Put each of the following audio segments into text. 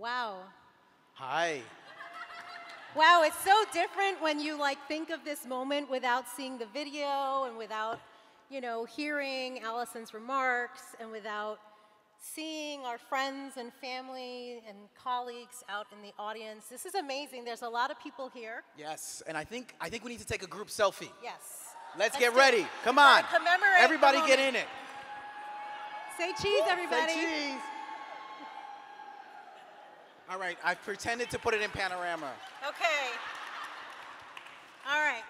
Wow. Hi. Wow, it's so different when you think of this moment without seeing the video and without, hearing Allison's remarks and without seeing our friends and family and colleagues out in the audience. This is amazing. There's a lot of people here. Yes, and I think we need to take a group selfie. Yes. Let's get ready. Come on. Commemorate. Everybody get in it. Say cheese, everybody. Say cheese. All right, I've pretended to put it in panorama. Okay. All right.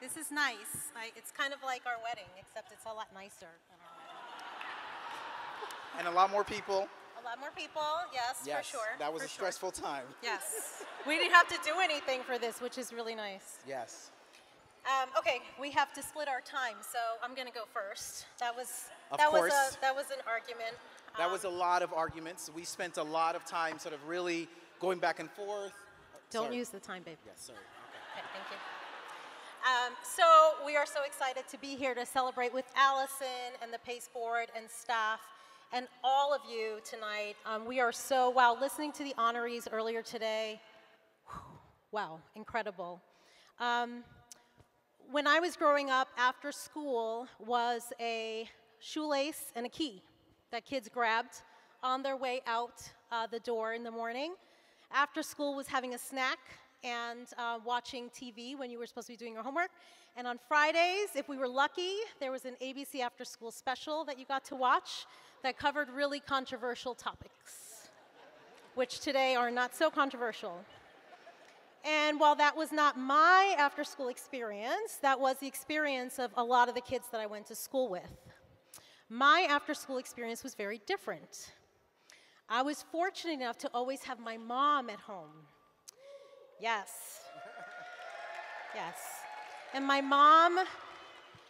This is nice. It's kind of like our wedding, except it's a lot nicer. And a lot more people. A lot more people, yes, for sure. That was a stressful time. Yes. We didn't have to do anything for this, which is really nice. Yes. Okay, we have to split our time, so I'm going to go first. That was an argument. That was a lot of arguments. We spent a lot of time sort of really going back and forth. Don't use the time, babe. Yes, sorry. Okay, thank you. So we are so excited to be here to celebrate with Allison and the PACE board and staff and all of you tonight. We are wow, listening to the honorees earlier today, wow, incredible. When I was growing up, after school was a shoelace and a key that kids grabbed on their way out the door in the morning. After school was having a snack and watching TV when you were supposed to be doing your homework. And on Fridays, if we were lucky, there was an ABC after school special that you got to watch that covered really controversial topics, which today are not so controversial. And while that was not my after school experience, that was the experience of a lot of the kids that I went to school with. My after school experience was very different. I was fortunate enough to always have my mom at home. Yes. Yes. And my mom,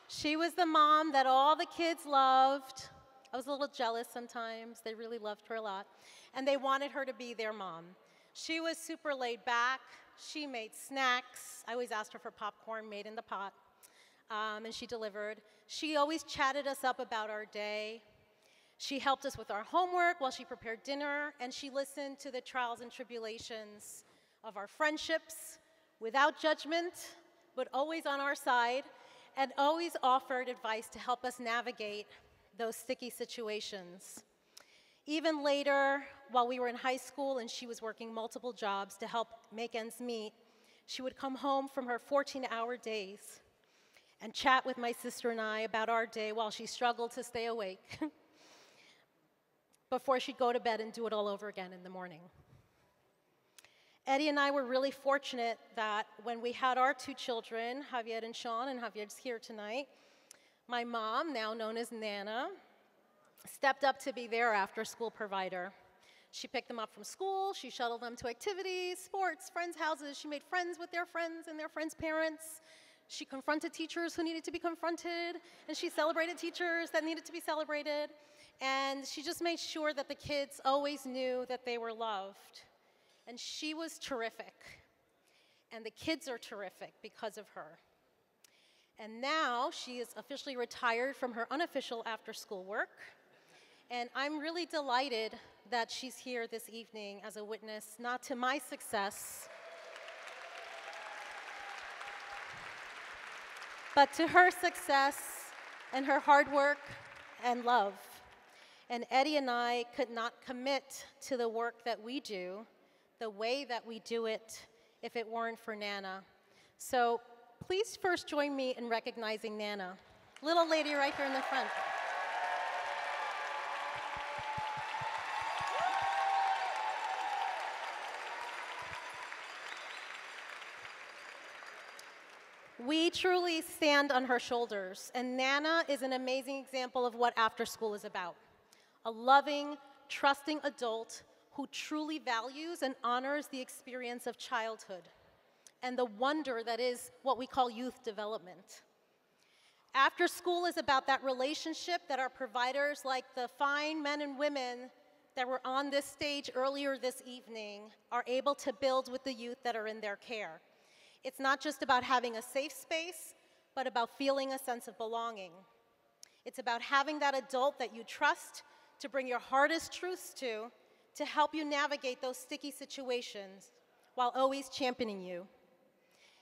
she was the mom that all the kids loved. I was a little jealous sometimes. They really loved her a lot. And they wanted her to be their mom. She was super laid back. She made snacks. I always asked her for popcorn made in the pot. And she delivered. She always chatted us up about our day. She helped us with our homework while she prepared dinner. And she listened to the trials and tribulations of our friendships without judgment, but always on our side, and always offered advice to help us navigate those sticky situations. Even later, while we were in high school and she was working multiple jobs to help make ends meet, she would come home from her 14-hour days and chat with my sister and I about our day while she struggled to stay awake before she'd go to bed and do it all over again in the morning. Eddie and I were really fortunate that when we had our two children, Javier and Sean, and Javier's here tonight, my mom, now known as Nana, stepped up to be their after-school provider. She picked them up from school, she shuttled them to activities, sports, friends' houses, she made friends with their friends and their friends' parents. She confronted teachers who needed to be confronted, and she celebrated teachers that needed to be celebrated. And she just made sure that the kids always knew that they were loved. And she was terrific. And the kids are terrific because of her. And now she is officially retired from her unofficial after-school work. And I'm really delighted that she's here this evening as a witness, not to my success, but to her success and her hard work and love. And Eddie and I could not commit to the work that we do, the way that we do it, if it weren't for Nana. So please first join me in recognizing Nana. Little lady right here in the front. We truly stand on her shoulders, and Nana is an amazing example of what after school is about. A loving, trusting adult who truly values and honors the experience of childhood and the wonder that is what we call youth development. After school is about that relationship that our providers, like the fine men and women that were on this stage earlier this evening, are able to build with the youth that are in their care. It's not just about having a safe space, but about feeling a sense of belonging. It's about having that adult that you trust to bring your hardest truths to to help you navigate those sticky situations while always championing you.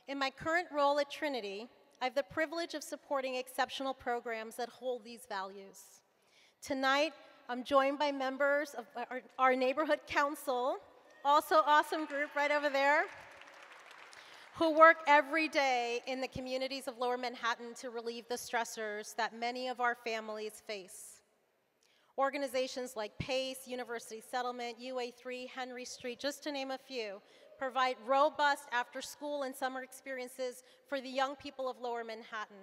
In my current role at Trinity, I have the privilege of supporting exceptional programs that hold these values. Tonight, I'm joined by members of our neighborhood council, also awesome group right over there, who work every day in the communities of Lower Manhattan to relieve the stressors that many of our families face. Organizations like PACE, University Settlement, UA3, Henry Street, just to name a few, provide robust after-school and summer experiences for the young people of Lower Manhattan.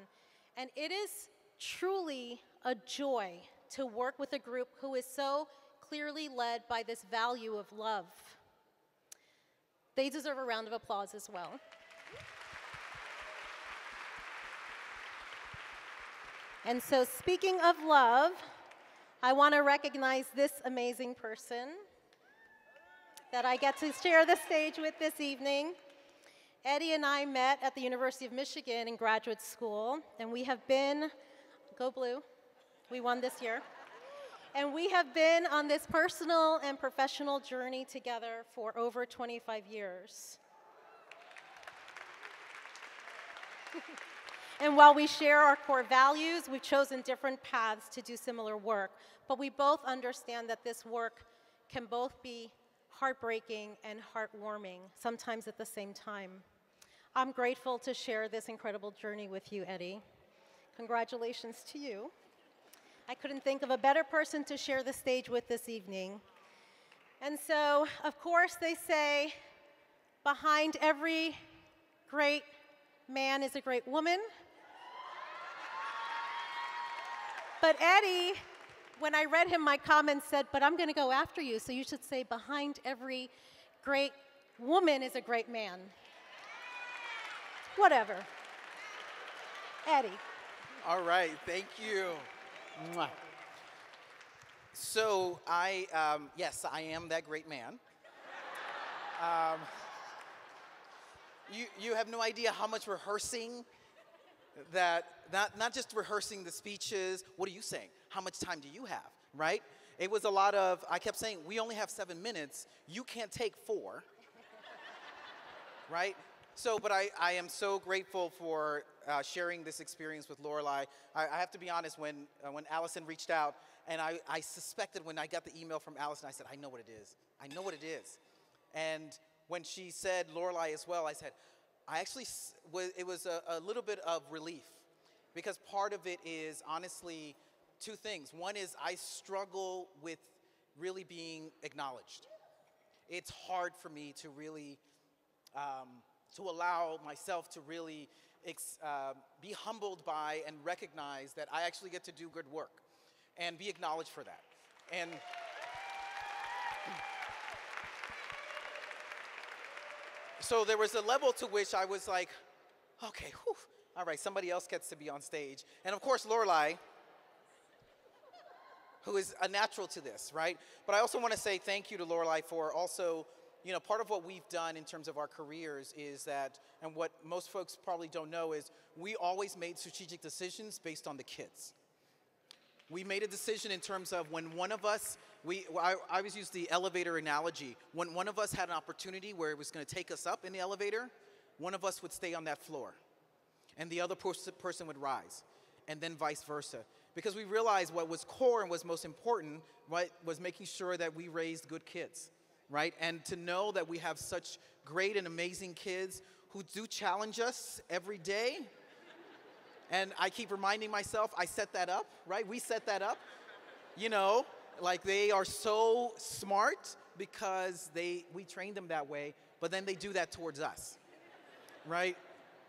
And it is truly a joy to work with a group who is so clearly led by this value of love. They deserve a round of applause as well. And so speaking of love, I want to recognize this amazing person that I get to share the stage with this evening. Eddie and I met at the University of Michigan in graduate school, and we have been, go blue, we won this year. And we have been on this personal and professional journey together for over 25 years. And while we share our core values, we've chosen different paths to do similar work. But we both understand that this work can both be heartbreaking and heartwarming, sometimes at the same time. I'm grateful to share this incredible journey with you, Eddie. Congratulations to you. I couldn't think of a better person to share the stage with this evening. And so, of course, they say, behind every great man is a great woman. But Eddie, when I read him, my comments said, but I'm going to go after you, so you should say, behind every great woman is a great man. Whatever. Eddie. All right, thank you. Mwah. So yes, I am that great man. You have no idea how much rehearsing that, not just rehearsing the speeches, what are you saying? How much time do you have, right? It was a lot of, I kept saying, we only have 7 minutes, you can't take 4, right? So, but I am so grateful for sharing this experience with Lorelei. I have to be honest, when Allison reached out, and I suspected when I got the email from Allison, I said, I know what it is. I know what it is. And when she said Lorelei as well, I said, it was a little bit of relief, because part of it is honestly 2 things. One is I struggle with really being acknowledged. It's hard for me to really, to allow myself to really be humbled by and recognize that I actually get to do good work and be acknowledged for that. And so there was a level to which I was like, okay, whew, all right, somebody else gets to be on stage. And of course, Lorelei, who is a natural to this, right? But I also want to say thank you to Lorelei for also, you know, part of what we've done in terms of our careers is that, and what most folks probably don't know is, we always made strategic decisions based on the kids. We made a decision in terms of when one of us, I always use the elevator analogy. When one of us had an opportunity where it was going to take us up in the elevator, one of us would stay on that floor, and the other person would rise, and then vice versa. Because we realized what was core and was most important, right, was making sure that we raised good kids, right? And to know that we have such great and amazing kids who do challenge us every day. And I keep reminding myself, I set that up, right? We set that up. You know, like they are so smart because we trained them that way, but then they do that towards us, right?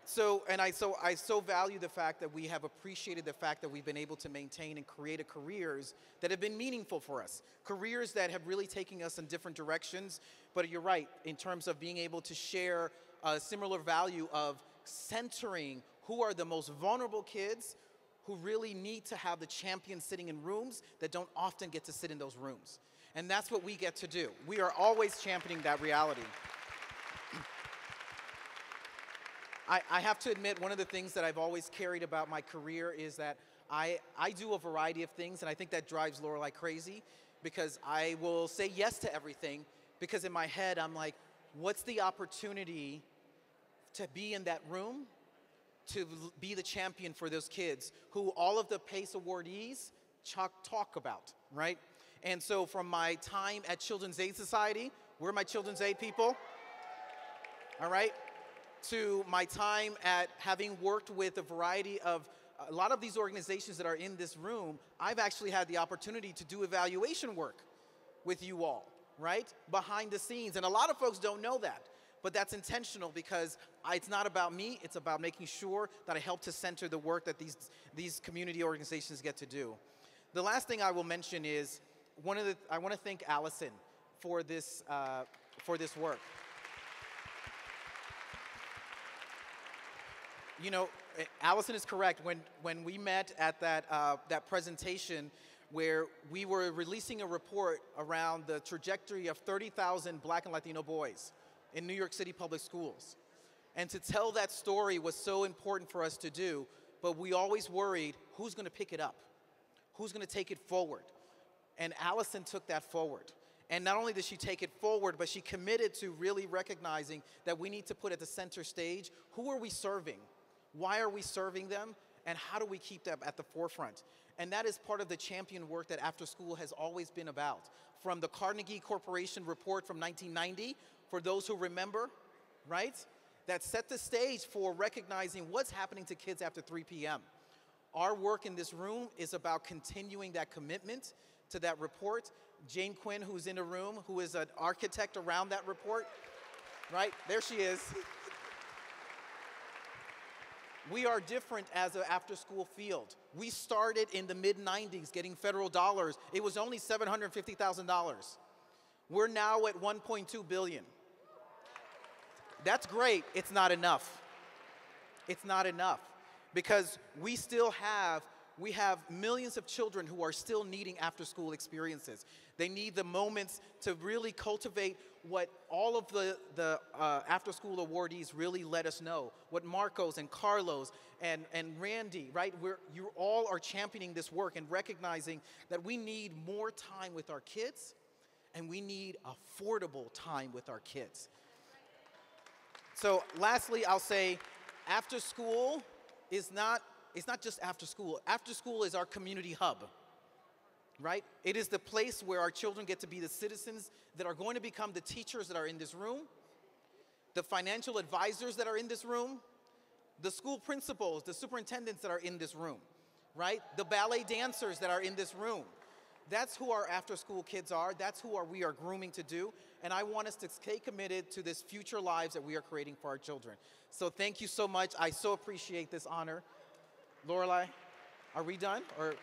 So, and I so value the fact that we have appreciated the fact that we've been able to maintain and create careers that have been meaningful for us. Careers that have really taken us in different directions. But you're right, in terms of being able to share a similar value of centering who are the most vulnerable kids who really need to have the champions sitting in rooms that don't often get to sit in those rooms. And that's what we get to do. We are always championing that reality. I have to admit, one of the things that I've always carried about my career is that I do a variety of things, and I think that drives Lorelei crazy, because I will say yes to everything, because in my head I'm like, what's the opportunity to be in that room, to be the champion for those kids who all of the PACE awardees talk about, right? And so from my time at Children's Aid Society, where are my Children's Aid people? All right? To my time at having worked with a lot of these organizations that are in this room, I've actually had the opportunity to do evaluation work with you all, right? Behind the scenes. And a lot of folks don't know that. But that's intentional, because it's not about me, it's about making sure that I help to center the work that these community organizations get to do. The last thing I will mention is, I want to thank Allison for this work. You know, Allison is correct. When we met at that presentation where we were releasing a report around the trajectory of 30,000 Black and Latino boys in New York City public schools. And to tell that story was so important for us to do, but we always worried, who's going to pick it up? Who's going to take it forward? And Allison took that forward. And not only did she take it forward, but she committed to really recognizing that we need to put at the center stage, who are we serving? Why are we serving them? And how do we keep them at the forefront? And that is part of the champion work that After School has always been about. From the Carnegie Corporation report from 1990, for those who remember, right? That set the stage for recognizing what's happening to kids after 3 p.m. Our work in this room is about continuing that commitment to that report. Jane Quinn, who's in the room, who is an architect around that report, right? There she is. We are different as an after-school field. We started in the mid-90s getting federal dollars. It was only $750,000. We're now at $1.2 billion. That's great. It's not enough. It's not enough, because we have millions of children who are still needing after-school experiences. They need the moments to really cultivate what all of the after-school awardees really let us know, what Marcos and Carlos and Randy, right? You all are championing this work and recognizing that we need more time with our kids, and we need affordable time with our kids. So lastly, I'll say after school is not just after school. After school is our community hub, right? It is the place where our children get to be the citizens that are going to become the teachers that are in this room, the financial advisors that are in this room, the school principals, the superintendents that are in this room, right? The ballet dancers that are in this room. That's who our after-school kids are. That's who we are grooming to do. And I want us to stay committed to this future lives that we are creating for our children. So thank you so much. I so appreciate this honor. Lorelei, are we done? Or